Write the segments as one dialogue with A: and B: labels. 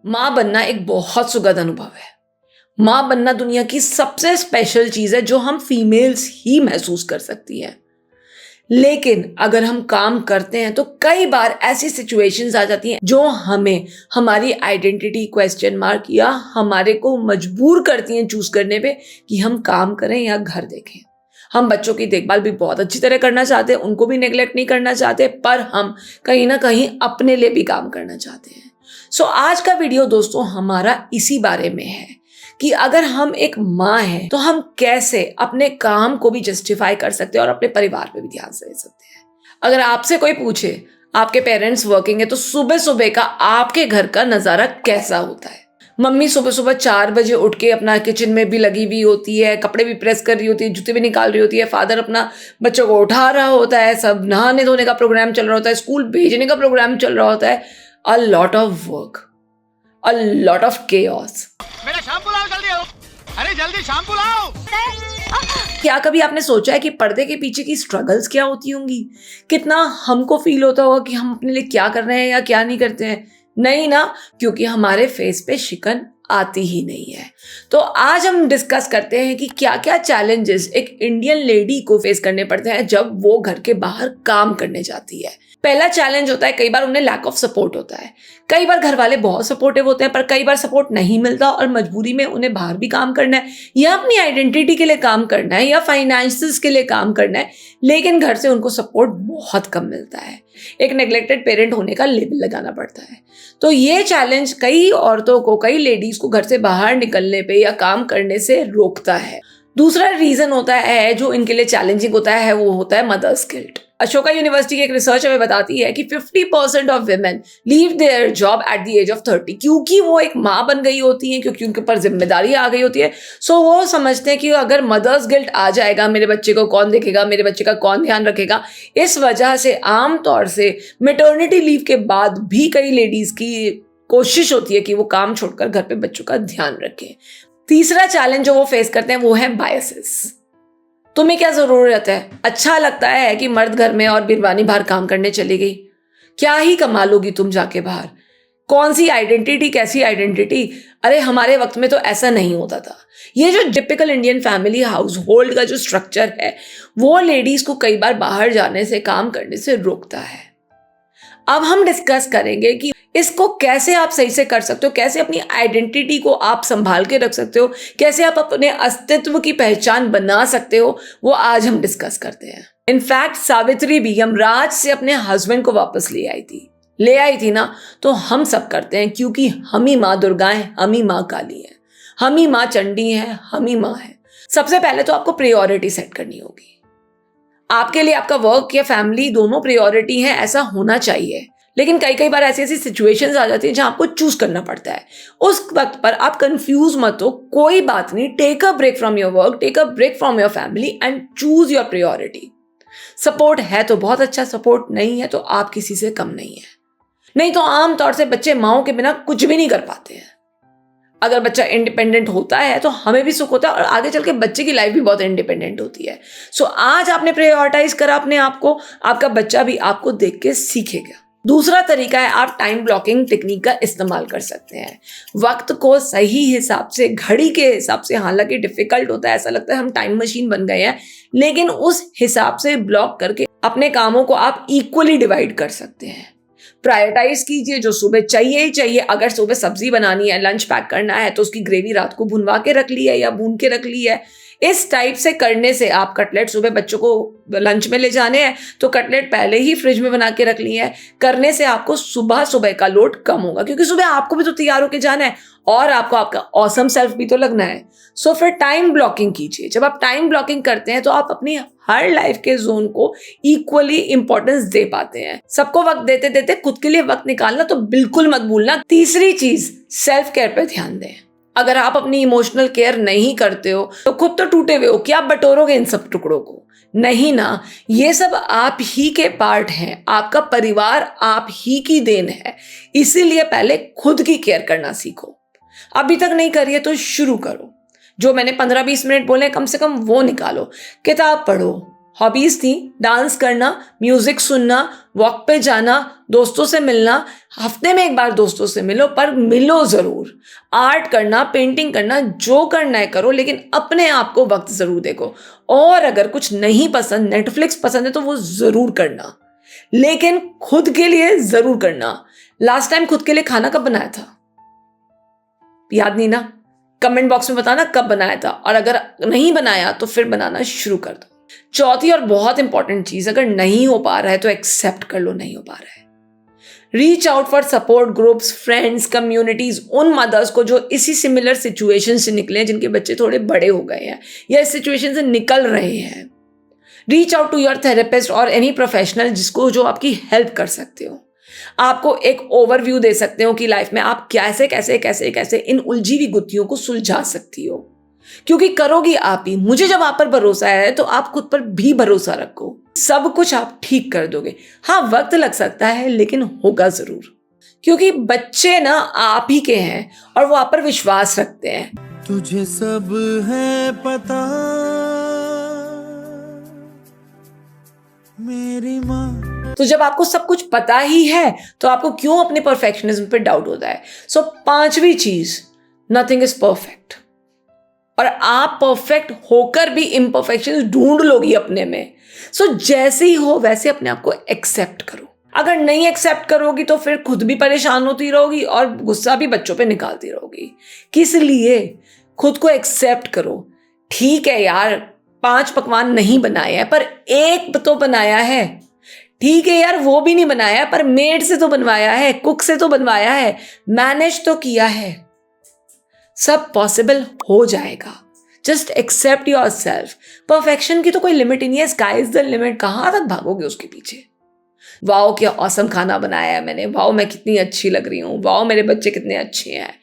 A: माँ बनना एक बहुत सुखद अनुभव है। माँ बनना दुनिया की सबसे स्पेशल चीज है जो हम फीमेल्स ही महसूस कर सकती हैं। लेकिन अगर हम काम करते हैं तो कई बार ऐसी सिचुएशंस आ जाती हैं जो हमें हमारी आइडेंटिटी क्वेश्चन मार्क या हमारे को मजबूर करती हैं चूज करने पे कि हम काम करें या घर देखें। हम बच्चों की देखभाल भी बहुत अच्छी तरह करना चाहते हैं, उनको भी नेग्लेक्ट नहीं करना चाहते, पर हम कहीं ना कहीं अपने लिए भी काम करना चाहते हैं। सो आज का वीडियो दोस्तों हमारा इसी बारे में है कि अगर हम एक माँ हैं तो हम कैसे अपने काम को भी जस्टिफाई कर सकते हैं और अपने परिवार पे भी ध्यान दे सकते हैं। अगर आपसे कोई पूछे आपके पेरेंट्स वर्किंग है तो सुबह सुबह का आपके घर का नजारा कैसा होता है? मम्मी सुबह सुबह 4 बजे उठ के अपना किचन में भी लगी हुई होती है, कपड़े भी प्रेस कर रही होती है, जूते भी निकाल रही होती है। फादर अपना बच्चों को उठा रहा होता है, सब नहाने धोने का प्रोग्राम चल रहा होता है, स्कूल भेजने का प्रोग्राम चल रहा होता है। A lot of work, a lot of chaos.
B: मेरा शैम्पू लाओ जल्दी हो। अरे जल्दी शैम्पू लाओ।
A: क्या कभी आपने सोचा है कि पर्दे के पीछे की स्ट्रगल्स क्या होती होंगी? कितना हमको फील होता होगा कि हम अपने लिए क्या कर रहे हैं या क्या नहीं करते हैं? नहीं ना, क्योंकि हमारे फेस पे शिकन आती ही नहीं है। तो आज हम डिस्कस करते हैं कि क्या क्या चैलेंजेस एक इंडियन लेडी को फेस करने पड़ते हैं जब वो घर के बाहर काम करने जाती है। पहला चैलेंज होता है कई बार उन्हें लैक ऑफ सपोर्ट होता है। कई बार घर वाले बहुत सपोर्टिव होते हैं पर कई बार सपोर्ट नहीं मिलता और मजबूरी में उन्हें बाहर भी काम करना है या अपनी आइडेंटिटी के लिए काम करना है या फाइनेंसेस के लिए काम करना है, लेकिन घर से उनको सपोर्ट बहुत कम मिलता है। एक नेग्लेक्टेड पेरेंट होने का लेबल लगाना पड़ता है। तो ये चैलेंज कई औरतों को, कई लेडीज को घर से बाहर निकलने पे या काम करने से रोकता है। दूसरा रीजन होता है जो इनके लिए चैलेंजिंग होता है, वो होता है मदर्स गिल्ट। अशोका यूनिवर्सिटी की एक रिसर्च हमें बताती है कि 50% of women leave their job at the age of 30, क्योंकि वो एक माँ बन गई होती हैं, क्योंकि उनके ऊपर जिम्मेदारी आ गई होती है। सो वो समझते हैं कि अगर मदर्स गिल्ट आ जाएगा, मेरे बच्चे को कौन देखेगा, मेरे बच्चे का कौन ध्यान रखेगा। इस वजह से आमतौर से मैटरनिटी लीव के बाद भी कई लेडीज की कोशिश होती है कि वो काम छोड़कर घर पे बच्चों का ध्यान रखें। तीसरा चैलेंज जो वो फेस करते हैं वो है बायसेस। तुम्हें क्या जरूरत है? अच्छा लगता है कि मर्द घर में और बिरबानी बाहर काम करने चली गई, क्या ही कमा लोगी तुम जाके बाहर? कौन सी आइडेंटिटी, कैसी आइडेंटिटी? अरे हमारे वक्त में तो ऐसा नहीं होता था। ये जो typical Indian family house hold का जो स्ट्रक्चर है वो लेडीज को कई बार बाहर जाने से, काम करने से रोकता है। अब हम डिस्कस करेंगे कि इसको कैसे आप सही से कर सकते हो, कैसे अपनी आइडेंटिटी को आप संभाल के रख सकते हो, कैसे आप अपने अस्तित्व की पहचान बना सकते हो, वो आज हम डिस्कस करते हैं। इनफैक्ट सावित्री भी यमराज से अपने हस्बैंड को वापस ले आई थी ना, तो हम सब करते हैं, क्योंकि हम ही माँ दुर्गा हैं, हम ही माँ काली हैं, हम ही माँ चंडी हैं, हम ही माँ हैं। सबसे पहले तो आपको प्रायोरिटी सेट करनी होगी। आपके लिए आपका वर्क या फैमिली दोनों प्रायोरिटी है, ऐसा होना चाहिए। लेकिन कई बार ऐसी सिचुएशंस आ जाती है जहां आपको चूज करना पड़ता है। उस वक्त पर आप कंफ्यूज मत हो, कोई बात नहीं। Take a break from your work, take a break from your family and choose your priority. Support है तो बहुत अच्छा, सपोर्ट नहीं है तो आप किसी से कम नहीं है। नहीं तो आमतौर से बच्चे माओ के बिना कुछ भी नहीं कर पाते हैं। अगर बच्चा इंडिपेंडेंट होता है तो हमें भी सुख होता है और आगे चल के बच्चे की लाइफ भी बहुत इंडिपेंडेंट होती है। सो आज आपने प्रायोरिटाइज करा अपने आप को, आपका बच्चा भी आपको देख के सीखेगा। दूसरा तरीका है आप टाइम ब्लॉकिंग टेक्निक का इस्तेमाल कर सकते हैं। वक्त को सही हिसाब से, घड़ी के हिसाब से, हालांकि डिफिकल्ट होता है, ऐसा लगता है हम टाइम मशीन बन गए हैं, लेकिन उस हिसाब से ब्लॉक करके अपने कामों को आप इक्वली डिवाइड कर सकते हैं। प्रायोरिटाइज कीजिए जो सुबह चाहिए ही चाहिए। अगर सुबह सब्जी बनानी है, लंच पैक करना है, तो उसकी ग्रेवी रात को भुनवा के रख ली है या भून के रख ली है। इस टाइप से करने से, आप कटलेट सुबह बच्चों को लंच में ले जाने हैं तो कटलेट पहले ही फ्रिज में बना के रख लिए हैं, करने से आपको सुबह का लोड कम होगा, क्योंकि सुबह आपको भी तो तैयार होके जाना है और आपको आपका ऑसम सेल्फ भी तो लगना है। सो फिर टाइम ब्लॉकिंग कीजिए। जब आप टाइम ब्लॉकिंग करते हैं तो आप अपनी हर लाइफ के जोन को इक्वली इंपॉर्टेंस दे पाते हैं। सबको वक्त देते देते खुद के लिए वक्त निकालना तो बिल्कुल मत भूलना। तीसरी चीज, सेल्फ केयर पे ध्यान दें। अगर आप अपनी इमोशनल केयर नहीं करते हो तो खुद तो टूटे हुए हो, क्या बटोरोगे इन सब टुकड़ों को? नहीं ना, ये सब आप ही के पार्ट हैं, आपका परिवार आप ही की देन है। इसीलिए पहले खुद की केयर करना सीखो। अभी तक नहीं करिए तो शुरू करो। जो मैंने 15-20 मिनट बोले कम से कम वो निकालो। किताब पढ़ो, हॉबीज थी डांस करना, म्यूजिक सुनना, वॉक पे जाना, दोस्तों से मिलना। हफ्ते में एक बार दोस्तों से मिलो, पर मिलो जरूर। आर्ट करना, पेंटिंग करना, जो करना है करो, लेकिन अपने आप को वक्त जरूर देखो। और अगर कुछ नहीं पसंद, नेटफ्लिक्स पसंद है तो वो जरूर करना, लेकिन खुद के लिए जरूर करना। लास्ट टाइम खुद के लिए खाना कब बनाया था? याद नहीं ना? कमेंट बॉक्स में बताना कब बनाया था, और अगर नहीं बनाया तो फिर बनाना शुरू कर दो। चौथी और बहुत इंपॉर्टेंट चीज, अगर नहीं हो पा रहा है तो एक्सेप्ट कर लो नहीं हो पा रहा है। Reach out for support groups, friends, communities, उन मदर्स को जो इसी सिमिलर सिचुएशन से निकले हैं, जिनके बच्चे थोड़े बड़े हो गए हैं या इस सिचुएशन से निकल रहे हैं। Reach out to your therapist और एनी प्रोफेशनल जिसको जो आपकी हेल्प कर सकते हो, आपको एक ओवरव्यू दे सकते हो कि लाइफ में आप कैसे कैसे कैसे कैसे इन उलझी हुई गुत्थियों को सुलझा सकती हो, क्योंकि करोगी आप ही। मुझे जब आप पर भरोसा है तो आप खुद पर भी भरोसा रखो, सब कुछ आप ठीक कर दोगे। हाँ, वक्त लग सकता है लेकिन होगा जरूर, क्योंकि बच्चे ना आप ही के हैं और वो आप पर विश्वास रखते हैं।
C: तुझे सब है पता मेरी माँ।
A: तो जब आपको सब कुछ पता ही है तो आपको क्यों अपने परफेक्शनिज्म पे डाउट होता है? सो पांचवी चीज, नथिंग इज परफेक्ट, और आप परफेक्ट होकर भी इम्परफेक्शन ढूंढ लोगी अपने में। सो जैसे ही हो वैसे अपने आप को एक्सेप्ट करो। अगर नहीं एक्सेप्ट करोगी तो फिर खुद भी परेशान होती रहोगी और गुस्सा भी बच्चों पे निकालती रहोगी। किस लिए? खुद को एक्सेप्ट करो। ठीक है यार, 5 पकवान नहीं बनाए हैं पर एक तो बनाया है। ठीक है यार, वो भी नहीं बनाया पर मेड से तो बनवाया है, कुक से तो बनवाया है, मैनेज तो किया है। सब पॉसिबल हो जाएगा। Just accept your self. Perfection की तो कोई लिमिट ही नहीं है, स्काई इज द लिमिट। कहां तक भागोगे उसके पीछे? वाओ क्या ऑसम खाना बनाया है मैंने, वाओ मैं कितनी अच्छी लग रही हूं, वाओ मेरे बच्चे कितने अच्छे हैं।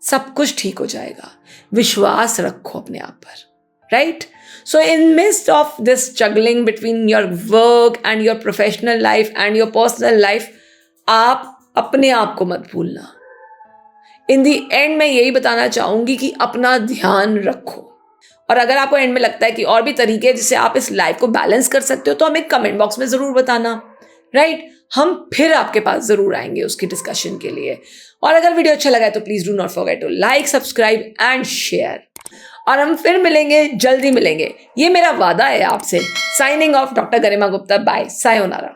A: सब कुछ ठीक हो जाएगा, विश्वास रखो अपने आप पर, right? So in midst of this juggling between your work and your professional life and your personal life, आप अपने आप को मत भूलना। इन दी एंड मैं यही बताना चाहूंगी कि अपना ध्यान रखो। और अगर आपको एंड में लगता है कि और भी तरीके हैं जिससे आप इस लाइफ को बैलेंस कर सकते हो तो हमें कमेंट बॉक्स में जरूर बताना, राइट? हम फिर आपके पास जरूर आएंगे उसकी डिस्कशन के लिए। और अगर वीडियो अच्छा लगा है तो please do not forget to like, subscribe and share. और हम फिर मिलेंगे, जल्दी मिलेंगे, ये मेरा वादा है आपसे। Signing off, doctor Garima Gupta. Bye, sayonara.